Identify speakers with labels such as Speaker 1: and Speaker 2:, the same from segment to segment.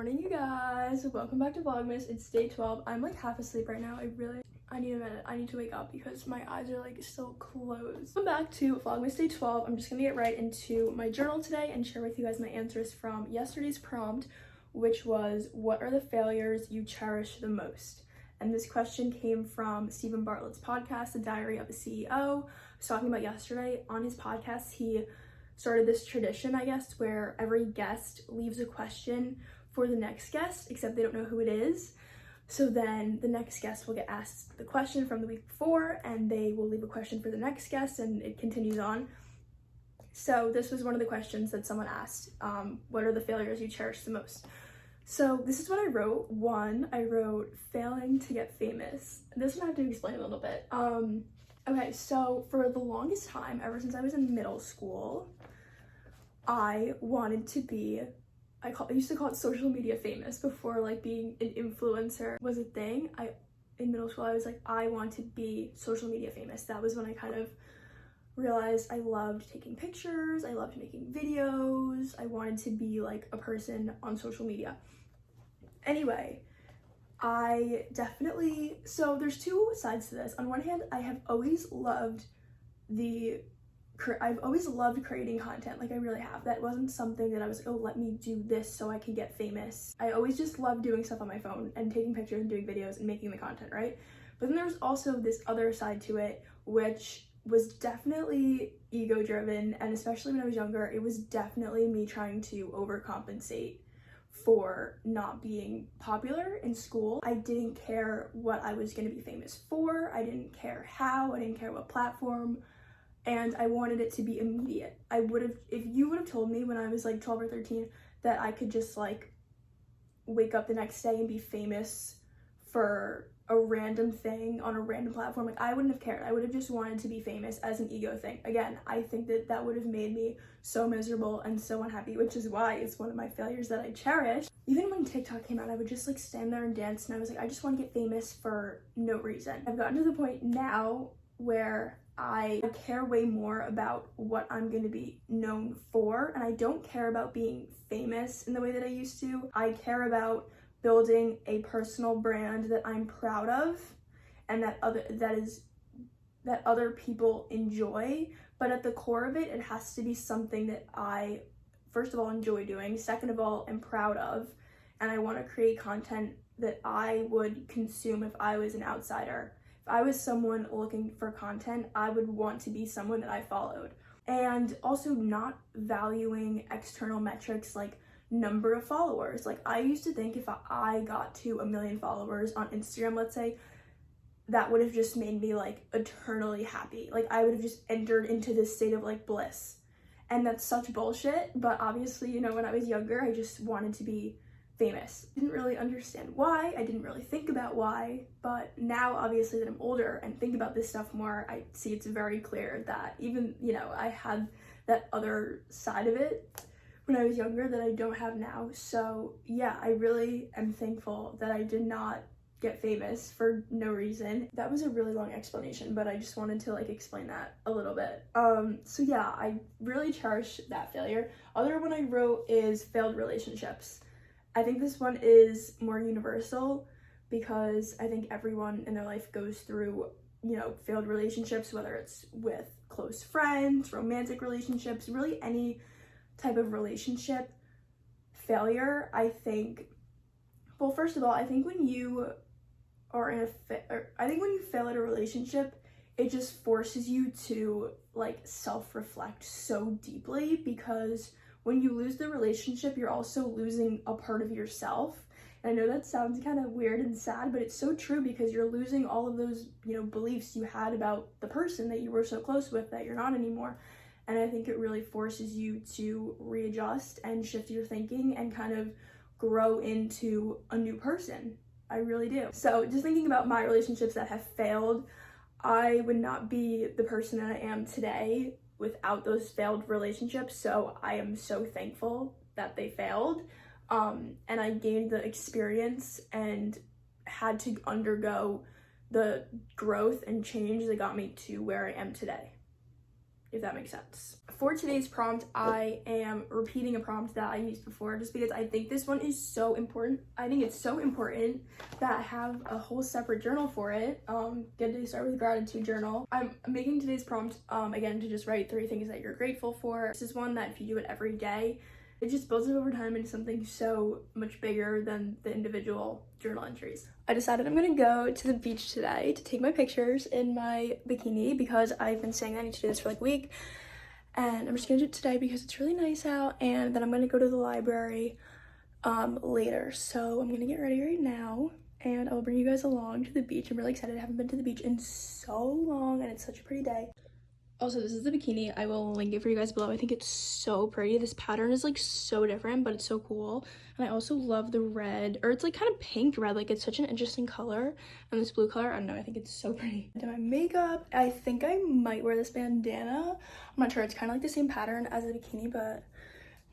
Speaker 1: morning, you guys. Welcome back to Vlogmas. It's day 12. I'm like half asleep right now. I need a minute. I need to wake up because my eyes are like still closed. Welcome back to Vlogmas day 12. I'm just gonna get right into my journal today and share with you guys my answers from yesterday's prompt, which was, what are the failures you cherish the most? And this question came from Stephen Bartlett's podcast, The Diary of a CEO. I was talking about yesterday on his podcast. He started this tradition, I guess, where every guest leaves a question for the next guest, except they don't know who it is. So then the next guest will get asked the question from the week before, and they will leave a question for the next guest, and it continues on. So this was one of the questions that someone asked, what are the failures you cherish the most? So this is what I wrote. One, I wrote failing to get famous. This one I have to explain a little bit. Okay, so for the longest time, ever since I was in middle school, I wanted to be, I used to call it social media famous before like being an influencer was a thing. In middle school, I was like, I want to be social media famous. That was when I kind of realized I loved taking pictures, I loved making videos, I wanted to be like a person on social media. Anyway, so there's two sides to this. On one hand, I've always loved creating content, like I really have. That wasn't something that I was like, oh, let me do this so I can get famous. I always just loved doing stuff on my phone and taking pictures and doing videos and making the content, right? But then there was also this other side to it, which was definitely ego driven, and especially when I was younger, it was definitely me trying to overcompensate for not being popular in school. I didn't care what I was going to be famous for. I didn't care how. I didn't care what platform. And I wanted it to be immediate. If you would have told me when I was like 12 or 13 that I could just like wake up the next day and be famous for a random thing on a random platform, like I wouldn't have cared. I would have just wanted to be famous as an ego thing. Again, I think that would have made me so miserable and so unhappy, which is why it's one of my failures that I cherish. Even when TikTok came out, I would just like stand there and dance, and I was like, I just want to get famous for no reason. I've gotten to the point now where I care way more about what I'm going to be known for, and I don't care about being famous in the way that I used to. I care about building a personal brand that I'm proud of and that other people enjoy. But at the core of it, it has to be something that I, first of all, enjoy doing, second of all, am proud of, and I want to create content that I would consume if I was an outsider. If I was someone looking for content, I would want to be someone that I followed. And also not valuing external metrics like number of followers. Like I used to think if I got to 1 million followers on Instagram, let's say, that would have just made me like eternally happy. Like I would have just entered into this state of like bliss. And that's such bullshit. But obviously, you know, when I was younger, I just wanted to be famous. Didn't really understand why. I didn't really think about why. But now, obviously, that I'm older and think about this stuff more, I see it's very clear that even, you know, I had that other side of it when I was younger that I don't have now. So yeah, I really am thankful that I did not get famous for no reason. That was a really long explanation, but I just wanted to like explain that a little bit. So yeah, I really cherish that failure. Other one I wrote is failed relationships. I think this one is more universal because I think everyone in their life goes through, you know, failed relationships, whether it's with close friends, romantic relationships, really any type of relationship failure. I think, well, first of all, I think when you are when you fail at a relationship, it just forces you to like self-reflect so deeply, because when you lose the relationship, you're also losing a part of yourself. And I know that sounds kind of weird and sad, but it's so true, because you're losing all of those, you know, beliefs you had about the person that you were so close with that you're not anymore. And I think it really forces you to readjust and shift your thinking and kind of grow into a new person. I really do. So just thinking about my relationships that have failed, I would not be the person that I am today without those failed relationships. So I am so thankful that they failed. And I gained the experience and had to undergo the growth and change that got me to where I am today. if that makes sense. For today's prompt, I am repeating a prompt that I used before just because I think this one is so important. I think it's so important that I have a whole separate journal for it. Good to start with gratitude journal. I'm making today's prompt, again, to just write 3 things that you're grateful for. This is one that if you do it every day, it just builds up over time into something so much bigger than the individual journal entries. I decided I'm gonna go to the beach today to take my pictures in my bikini because I've been saying that I need to do this for like a week. And I'm just gonna do it today because it's really nice out, and then I'm gonna go to the library later. So I'm gonna get ready right now and I'll bring you guys along to the beach. I'm really excited. I haven't been to the beach in so long and it's such a pretty day. Also, this is the bikini. I will link it for you guys below. I think it's so pretty. This pattern is like so different, but it's so cool. And I also love the red, or it's like kind of pink red. Like it's such an interesting color. And this blue color, I don't know, I think it's so pretty. I did my makeup. I think I might wear this bandana. I'm not sure. It's kind of like the same pattern as the bikini, but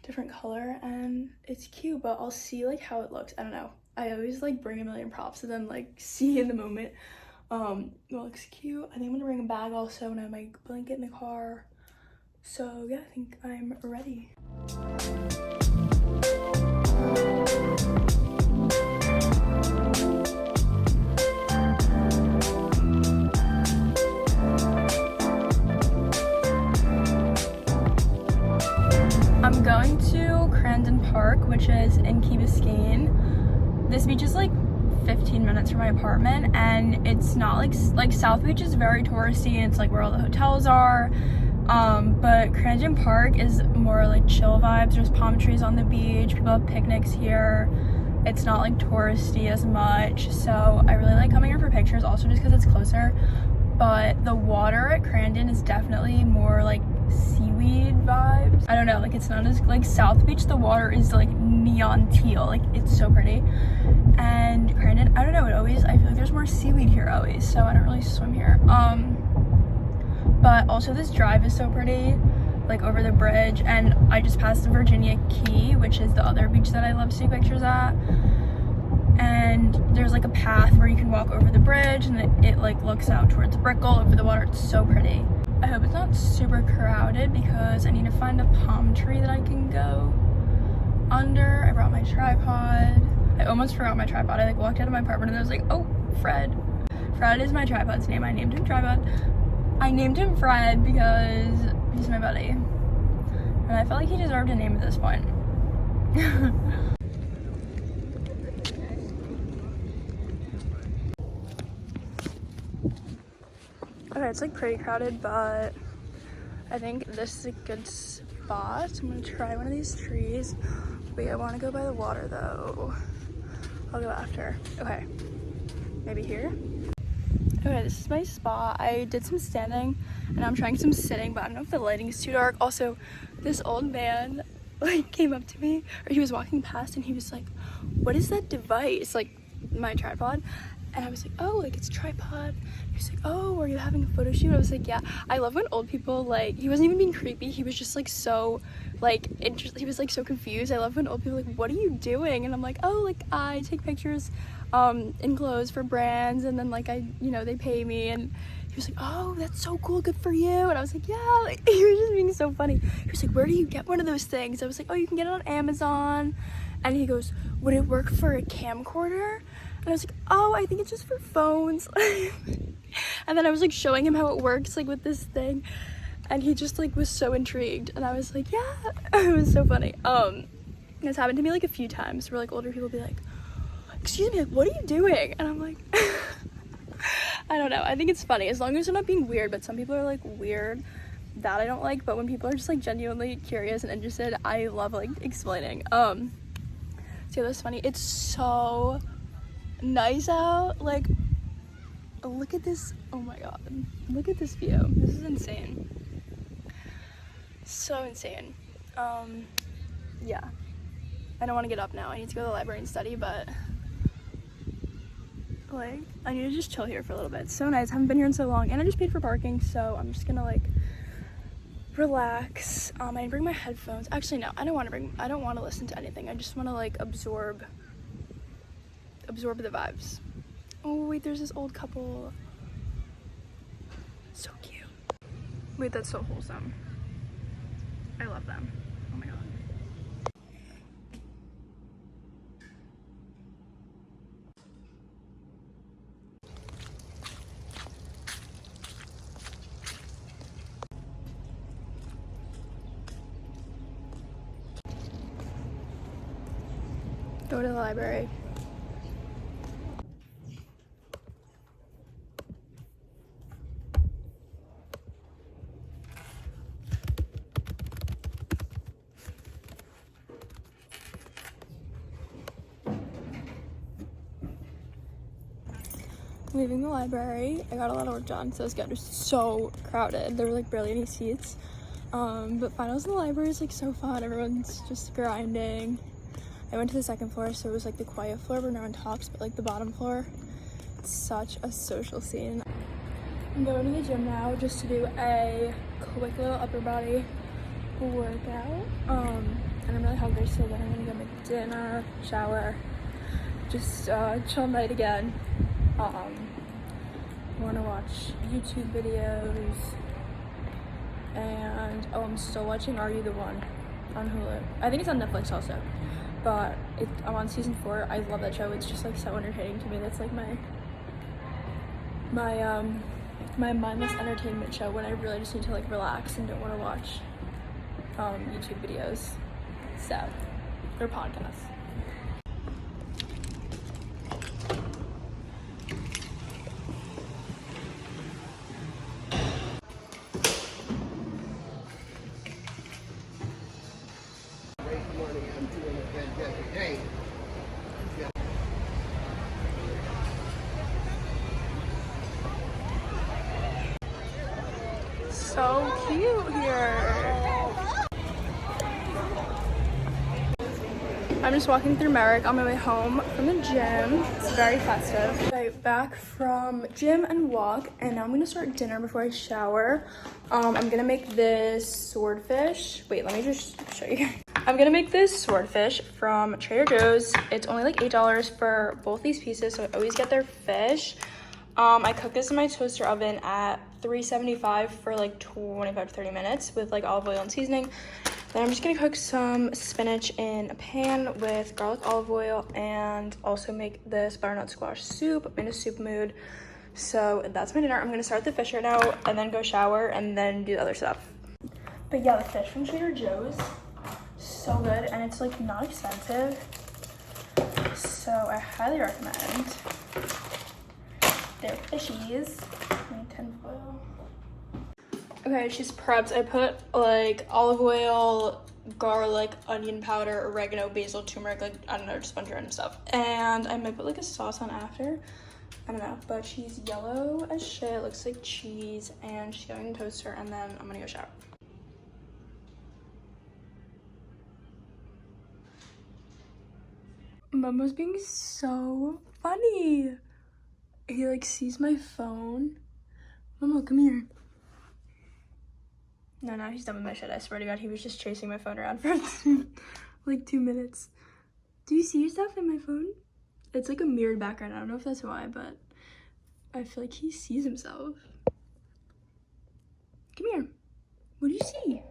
Speaker 1: different color. And it's cute, but I'll see like how it looks. I don't know. I always like bring a million props and then like see in the moment. It looks cute. I think I'm gonna bring a bag also, and I have my blanket in the car. So yeah, I think I'm ready. I'm going to Crandon Park, which is in Key Biscayne. This beach is like 15 minutes from my apartment, and it's not like South Beach is very touristy and it's like where all the hotels are, but Crandon Park is more like chill vibes. There's palm trees on the beach, people have picnics here. It's not like touristy as much, so I really like coming here for pictures, also just because it's closer. But the water at Crandon is definitely more like seaweed vibes. I don't know, like it's not as like South Beach. The water is like neon teal, like it's so pretty. And Crandon, I don't know, I feel like there's more seaweed here always, so I don't really swim here. But also this drive is so pretty, like over the bridge, and I just passed Virginia Key, which is the other beach that I love to take pictures at. And there's like a path where you can walk over the bridge, and it like looks out towards Brickell over the water. It's so pretty. I hope it's not super crowded because I need to find a palm tree that I can go under. I brought my tripod. I almost forgot my tripod. I like walked out of my apartment and I was like, oh, Fred. Fred is my tripod's name. I named him Tripod. I named him Fred because he's my buddy. And I felt like he deserved a name at this point. Okay, it's like pretty crowded, but I think this is a good spot. I'm gonna try one of these trees. Wait, I want to go by the water though. I'll go after. Okay, maybe here. Okay, this is my spot. I did some standing and I'm trying some sitting, but I don't know if the lighting is too dark. Also, this old man like came up to me, or he was walking past and he was like, what is that device? Like my tripod. And I was like, oh, like it's a tripod. He was like, oh, are you having a photo shoot? I was like, yeah. I love when old people, like, he wasn't even being creepy. He was just like so, like, he was like so confused. I love when old people are like, what are you doing? And I'm like, oh, like I take pictures in clothes for brands, and then like they pay me. And he was like, oh, that's so cool, good for you. And I was like, yeah, like, he was just being so funny. He was like, where do you get one of those things? I was like, oh, you can get it on Amazon. And he goes, would it work for a camcorder? And I was like, oh, I think it's just for phones. And then I was like showing him how it works, like with this thing, and he just like was so intrigued. And I was like, yeah. It was so funny. This happened to me like a few times where like older people be like, excuse me, like, what are you doing? And I'm like, I don't know, I think it's funny as long as they're not being weird. But some people are like weird, that I don't like. But when people are just like genuinely curious and interested, I love like explaining. So yeah, that's funny. It's so nice out. Like, look at this. Oh my god, look at this view. This is insane. So insane. Yeah, I don't want to get up now. I need to go to the library and study, but like I need to just chill here for a little bit. It's so nice. I haven't been here in so long, and I just paid for parking, so I'm just gonna like relax. I didn't bring my headphones. Actually, no, I don't want to listen to anything. I just want to like absorb the vibes. Oh wait, there's this old couple. So cute. Wait, that's so wholesome. I love them. Oh my god. Go to the library. Leaving the library, I got a lot of work done, so it was good. It was so crowded. There were like barely any seats. But finals in the library is like so fun. Everyone's just grinding. I went to the second floor, so it was like the quiet floor where no one talks, but like the bottom floor, it's such a social scene. I'm going to the gym now just to do a quick little upper body workout. And I'm really hungry, so then I'm gonna go make dinner, shower, just chill night again. I want to watch YouTube videos, and I'm still watching Are You the One on Hulu. I think it's on Netflix also, but I'm on season 4. I love that show. It's just like so entertaining to me. That's like my mindless entertainment show when I really just need to like relax and don't want to watch YouTube videos, or podcasts. So cute here. I'm just walking through Merrick on my way home from the gym. It's very festive. Okay, back from gym and walk, and now I'm gonna start dinner before I shower. I'm gonna make this swordfish. Wait, let me just show you guys. I'm gonna make this swordfish from Trader Joe's. It's only like $8 for both these pieces, so I always get their fish. I cook this in my toaster oven at 375 for like 25 to 30 minutes with like olive oil and seasoning. Then I'm just gonna cook some spinach in a pan with garlic, olive oil, and also make this butternut squash soup. I'm in a soup mood. So that's my dinner. I'm gonna start the fish right now and then go shower and then do the other stuff. But yeah, the fish from Trader Joe's, so good, and it's like not expensive. So I highly recommend their fishies. Tinfoil. Okay, she's prepped. I put like olive oil, garlic, onion powder, oregano, basil, turmeric, like I don't know, just a bunch of random stuff. And I might put like a sauce on after. I don't know, but she's yellow as shit, looks like cheese, and she's going in the toaster, and then I'm gonna go shower. Momo's being so funny. He like sees my phone. Momo, come here. No, he's done with my shit. I swear to God, he was just chasing my phone around for like 2 minutes. Do you see yourself in my phone? It's like a mirrored background. I don't know if that's why, but I feel like he sees himself. Come here. What do you see?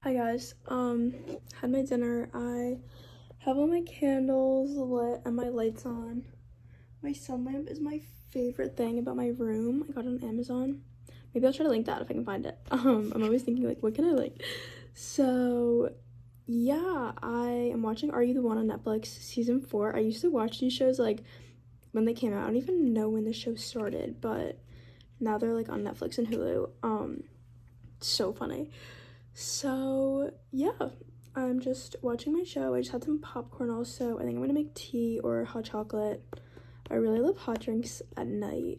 Speaker 1: Hi guys. Had my dinner. I have all my candles lit and my lights on. My sun lamp is my favorite thing about my room. I got it on Amazon. Maybe I'll try to link that if I can find it. I'm always thinking like, what can I like? So yeah, I am watching Are You the One on Netflix season 4. I used to watch these shows like when they came out. I don't even know when the show started, but now they're like on Netflix and Hulu. So funny. So yeah, I'm just watching my show. I just had some popcorn also. I think I'm gonna make tea or hot chocolate. I really love hot drinks at night.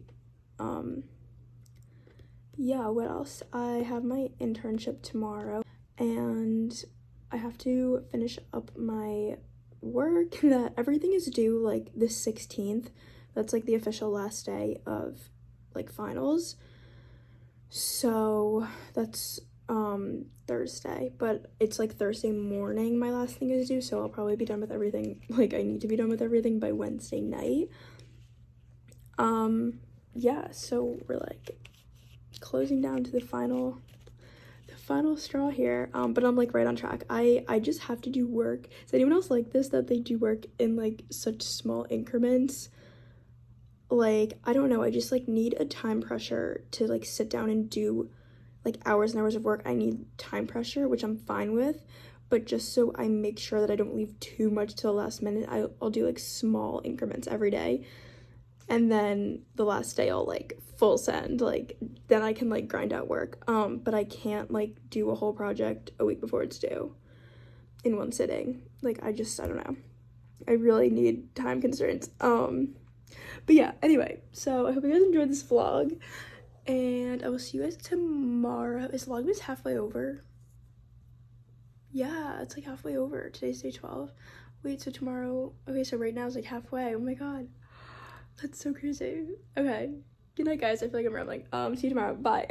Speaker 1: Yeah, what else? I have my internship tomorrow, and I have to finish up my work. That everything is due like the 16th. That's like the official last day of like finals. So that's Thursday, but it's like Thursday morning my last thing is due, so I'll probably be done with everything. Like I need to be done with everything by Wednesday night. Yeah, so we're like closing down to the final final straw here, but I'm like right on track. I just have to do work. Is anyone else like this, that they do work in like such small increments? Like, I don't know, I just like need a time pressure to like sit down and do like hours and hours of work. I need time pressure, which I'm fine with, but just so I make sure that I don't leave too much to the last minute, I'll do like small increments every day, and then the last day I'll like full send, like then I can like grind out work. But I can't like do a whole project a week before it's due in one sitting. Like I don't know, I really need time constraints. But yeah, anyway, so I hope you guys enjoyed this vlog, and I will see you guys tomorrow. Is VLOGMAS halfway over? Yeah, it's like halfway over. Today's day 12. Wait, so tomorrow, okay, so right now it's like halfway. Oh my god, that's so crazy. Okay, good night guys, I feel like I'm rambling. See you tomorrow, bye.